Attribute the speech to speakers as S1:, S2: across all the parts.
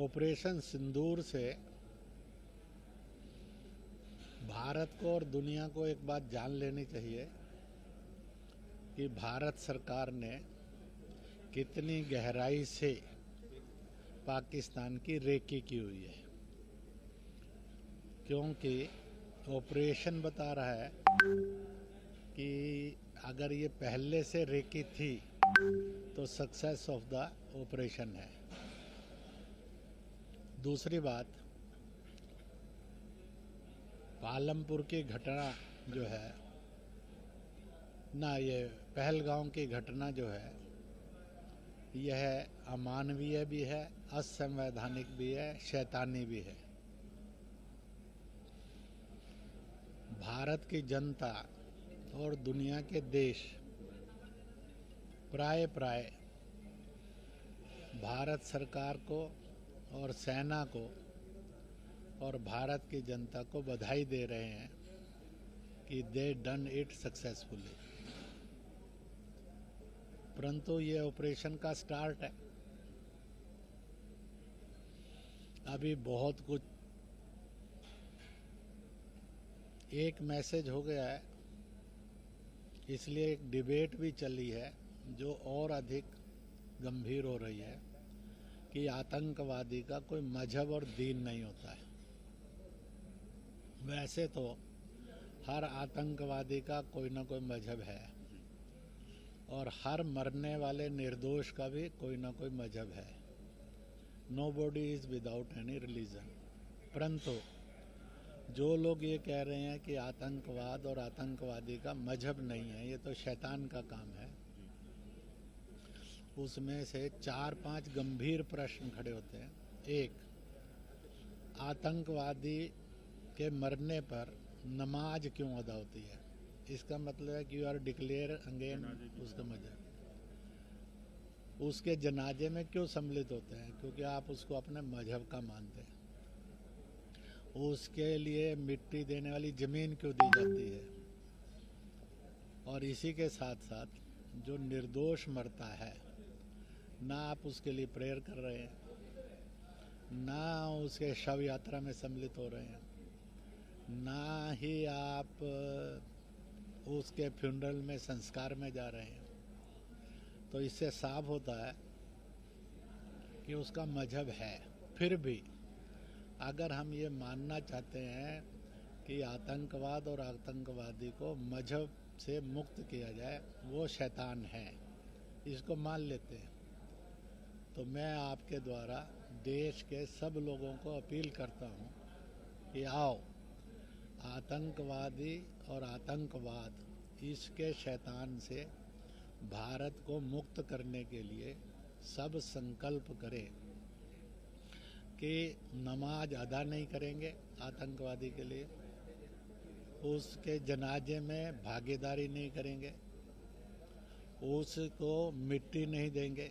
S1: Operation सिंदूर से भारत को और दुनिया को एक बात जान लेनी चाहिए कि भारत सरकार ने कितनी गहराई से पाकिस्तान की रेकी की हुई है, क्योंकि ऑपरेशन बता रहा है कि अगर ये पहले से रेकी थी तो सक्सेस ऑफ द ऑपरेशन है। दूसरी बात, पालमपुर की घटना जो है ना, ये पहलगांव की घटना जो है, यह अमानवीय भी है, असंवैधानिक भी है, शैतानी भी है। भारत की जनता और दुनिया के देश प्राय भारत सरकार को और सेना को और भारत की जनता को बधाई दे रहे हैं कि दे डन इट सक्सेसफुली। परंतु ये ऑपरेशन का स्टार्ट है, अभी बहुत कुछ एक मैसेज हो गया है, इसलिए एक डिबेट भी चली है जो और अधिक गंभीर हो रही है कि आतंकवादी का कोई मजहब और दीन नहीं होता है। वैसे तो हर आतंकवादी का कोई ना कोई मजहब है और हर मरने वाले निर्दोष का भी कोई ना कोई मजहब है। Nobody is without any religion. परंतु जो लोग ये कह रहे हैं कि आतंकवाद और आतंकवादी का मजहब नहीं है, ये तो शैतान का काम है, उसमें से 4-5 गंभीर प्रश्न खड़े होते हैं। एक, आतंकवादी के मरने पर नमाज क्यों अदा होती है? इसका मतलब है कि यू आर डिक्लेयर अगेन उसका मजहब। उसके जनाजे में क्यों सम्मिलित होते हैं? क्योंकि आप उसको अपने मजहब का मानते हैं। उसके लिए मिट्टी देने वाली जमीन क्यों दी जाती है? और इसी के साथ साथ जो निर्दोष मरता है, ना आप उसके लिए प्रेयर कर रहे हैं, ना उसके शव यात्रा में सम्मिलित हो रहे हैं, ना ही आप उसके फ्यूनरल में संस्कार में जा रहे हैं। तो इससे साफ होता है कि उसका मजहब है। फिर भी अगर हम ये मानना चाहते हैं कि आतंकवाद और आतंकवादी को मजहब से मुक्त किया जाए, वो शैतान है, इसको मान लेते हैं, तो मैं आपके द्वारा देश के सब लोगों को अपील करता हूँ कि आओ, आतंकवादी और आतंकवाद, इसके शैतान से भारत को मुक्त करने के लिए सब संकल्प करें कि नमाज अदा नहीं करेंगे आतंकवादी के लिए, उसके जनाजे में भागीदारी नहीं करेंगे, उसको मिट्टी नहीं देंगे,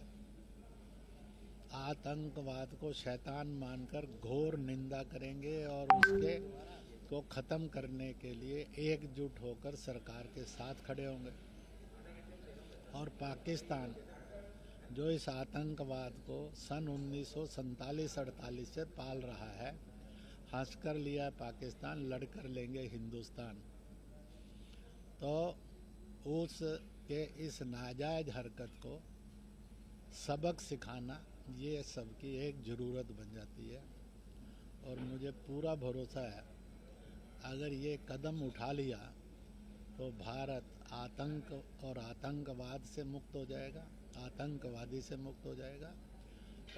S1: आतंकवाद को शैतान मानकर घोर निंदा करेंगे और उसके को ख़त्म करने के लिए एकजुट होकर सरकार के साथ खड़े होंगे। और पाकिस्तान जो इस आतंकवाद को सन 1947-48 से पाल रहा है, हंसकर लिया पाकिस्तान, लड़कर लेंगे हिंदुस्तान, तो उसके इस नाजायज हरकत को सबक सिखाना ये सबकी एक ज़रूरत बन जाती है। और मुझे पूरा भरोसा है, अगर ये कदम उठा लिया तो भारत आतंक और आतंकवाद से मुक्त हो जाएगा, आतंकवादी से मुक्त हो जाएगा,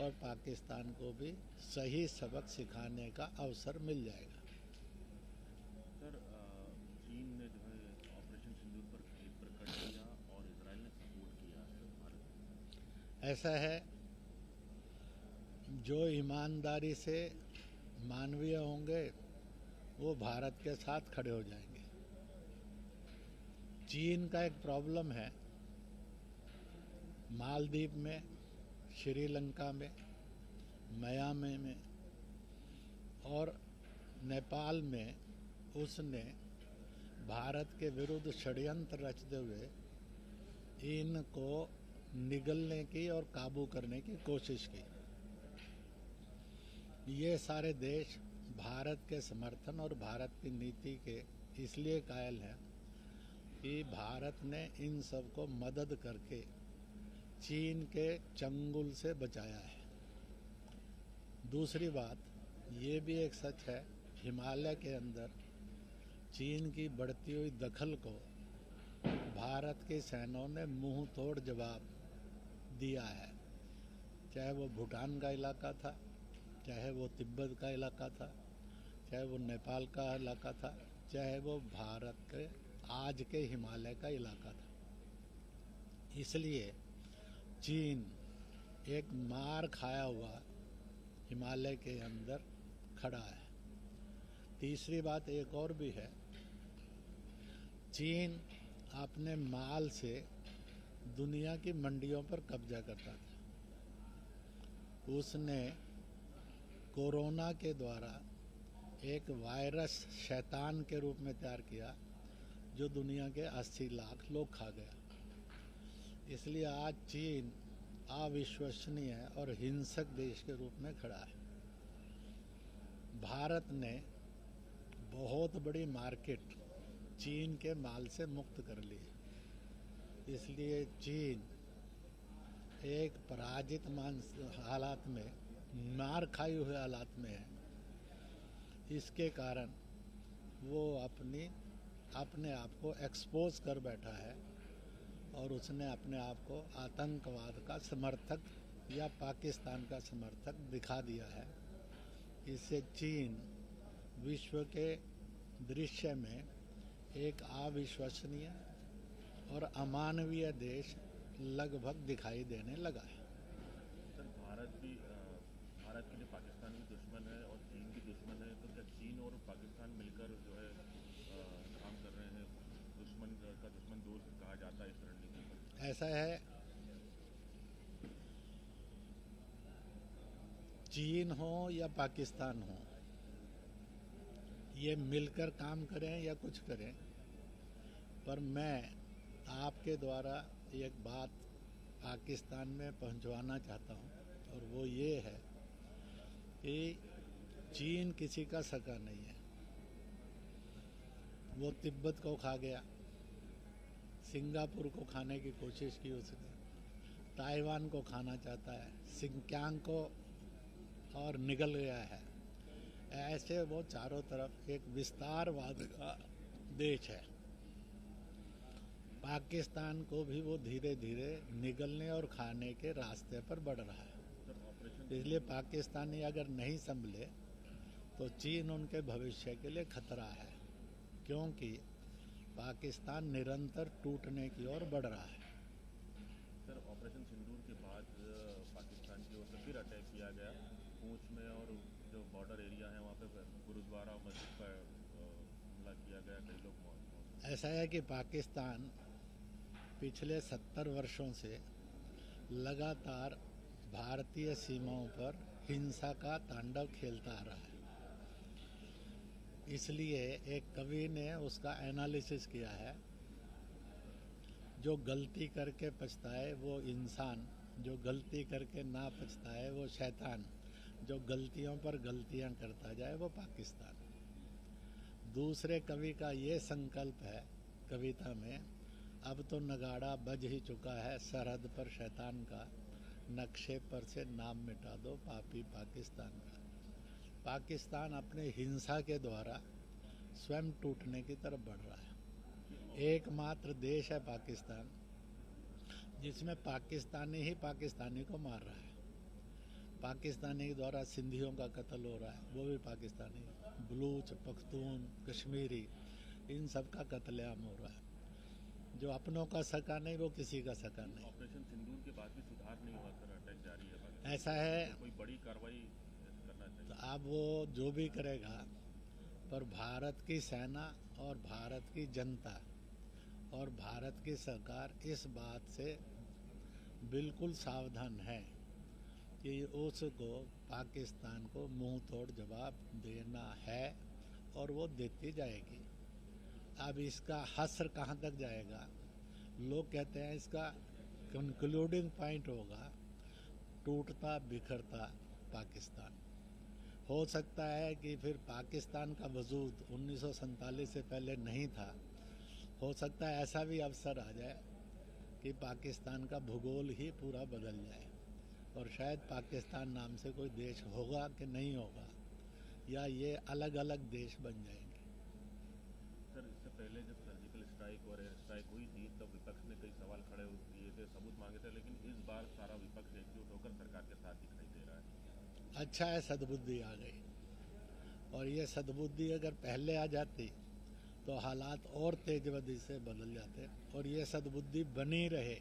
S1: और पाकिस्तान को भी सही सबक सिखाने का अवसर मिल जाएगा।
S2: सर, चीन ने जो है ऑपरेशन सिंदूर पर खेद प्रकट किया और इजराइल ने सपोर्ट किया है भारत।
S1: ऐसा है, जो ईमानदारी से मानवीय होंगे वो भारत के साथ खड़े हो जाएंगे। चीन का एक प्रॉब्लम है, मालदीव में, श्रीलंका में, म्यांमार में और नेपाल में उसने भारत के विरुद्ध षड्यंत्र रचते हुए इनको निगलने की और काबू करने की कोशिश की। ये सारे देश भारत के समर्थन और भारत की नीति के इसलिए कायल हैं कि भारत ने इन सबको मदद करके चीन के चंगुल से बचाया है। दूसरी बात ये भी एक सच है, हिमालय के अंदर चीन की बढ़ती हुई दखल को भारत की सेनाओं ने मुंह तोड़ जवाब दिया है। चाहे वो भूटान का इलाका था, चाहे वो तिब्बत का इलाका था, चाहे वो नेपाल का इलाका था, चाहे वो भारत के आज के हिमालय का इलाका था। इसलिए चीन एक मार खाया हुआ हिमालय के अंदर खड़ा है। तीसरी बात एक और भी है, चीन अपने माल से दुनिया की मंडियों पर कब्जा करता था। उसने कोरोना के द्वारा एक वायरस शैतान के रूप में तैयार किया जो दुनिया के 80 लाख लोग खा गया। इसलिए आज चीन अविश्वसनीय और हिंसक देश के रूप में खड़ा है। भारत ने बहुत बड़ी मार्केट चीन के माल से मुक्त कर ली। इसलिए चीन एक पराजित हालात में, मार खाई हुए हालात में है। इसके कारण वो अपने आप को एक्सपोज कर बैठा है और उसने अपने आप को आतंकवाद का समर्थक या पाकिस्तान का समर्थक दिखा दिया है। इससे चीन विश्व के दृश्य में एक अविश्वसनीय और अमानवीय देश लगभग दिखाई देने लगा है।
S2: सर, भारत के लिए पाकिस्तान भी दुश्मन है और चीन भी दुश्मन है, तो क्या चीन और पाकिस्तान मिलकर जो है काम कर रहे हैं? दुश्मन का दुश्मन दोस्त कहा जाता है इस रणनीति को।
S1: ऐसा है, चीन हो या पाकिस्तान हो, ये मिलकर काम करें या कुछ करें, पर मैं आपके द्वारा एक बात पाकिस्तान में पहुंचवाना चाहता हूं, और वो ये है कि चीन किसी का सगा नहीं है। वो तिब्बत को खा गया, सिंगापुर को खाने की कोशिश की उसने, ताइवान को खाना चाहता है, सिंकियांग को, और निगल गया है। ऐसे वो चारों तरफ एक विस्तारवाद का देश है। पाकिस्तान को भी वो धीरे धीरे निगलने और खाने के रास्ते पर बढ़ रहा है। इसलिए पाकिस्तानी अगर नहीं संभले तो चीन उनके भविष्य के लिए खतरा है, क्योंकि पाकिस्तान निरंतर टूटने की ओर बढ़ रहा है।
S2: सर, ऑपरेशन सिंदूर के बाद पाकिस्तान की ओर से फिर अटैक किया गया पूंछ में, और जो बॉर्डर एरिया है वहाँ पे गुरुद्वारा और मस्जिद पर हमला किया गया, कई लोग मौत।
S1: ऐसा है कि पाकिस्तान पिछले 70 वर्षों से लगातार भारतीय सीमाओं पर हिंसा का तांडव खेलता आ रहा है। इसलिए एक कवि ने उसका एनालिसिस किया है, जो गलती करके पछताए वो इंसान, जो गलती करके ना पछताए वो शैतान, जो गलतियों पर गलतियां करता जाए वो पाकिस्तान। दूसरे कवि का ये संकल्प है कविता में, अब तो नगाड़ा बज ही चुका है सरहद पर शैतान का, नक्शे पर से नाम मिटा दो पापी पाकिस्तान का। पाकिस्तान अपने हिंसा के द्वारा स्वयं टूटने की तरफ बढ़ रहा है। एकमात्र देश है पाकिस्तान जिसमें पाकिस्तानी ही पाकिस्तानी को मार रहा है। पाकिस्तानी के द्वारा सिंधियों का कत्ल हो रहा है, वो भी पाकिस्तानी, बलूच, पख्तून, कश्मीरी, इन सब का कत्लेआम हो रहा है। जो अपनों का सका नहीं वो किसी का सका नहीं।
S2: ऑपरेशन सिंदूर के बाद भी सुधार नहीं हुआ सर, अटैक जारी है पाकिस्तान।
S1: ऐसा है,
S2: कोई बड़ी कार्रवाई करना चाहिए।
S1: तो अब वो जो भी करेगा, पर भारत की सेना और भारत की जनता और भारत की सरकार इस बात से बिल्कुल सावधान है कि उसको पाकिस्तान को मुंह तोड़ जवाब देना है और वो देती जाएगी। अब इसका हस्र कहाँ तक जाएगा? लोग कहते हैं इसका कंक्लूडिंग पॉइंट होगा टूटता बिखरता पाकिस्तान। हो सकता है कि फिर पाकिस्तान का वजूद 1947 से पहले नहीं था। हो सकता है ऐसा भी अवसर आ जाए कि पाकिस्तान का भूगोल ही पूरा बदल जाए और शायद पाकिस्तान नाम से कोई देश होगा कि नहीं होगा, या ये अलग अलग देश बन जाएंगे।
S2: सर, इससे पहले जब सर्जिकल स्ट्राइक और एयर स्ट्राइक हुई थी तब विपक्ष ने कई सवाल खड़े किए थे, सबूत मांगे थे, लेकिन इस बार सारा विपक्ष एकजुट होकर सरकार के साथ दिखाई दे रहा है।
S1: अच्छा है, सद्बुद्धि आ गई, और ये सद्बुद्धि अगर पहले आ जाती तो हालात और तेज गति से बदल जाते, और ये सद्बुद्धि बनी रहे।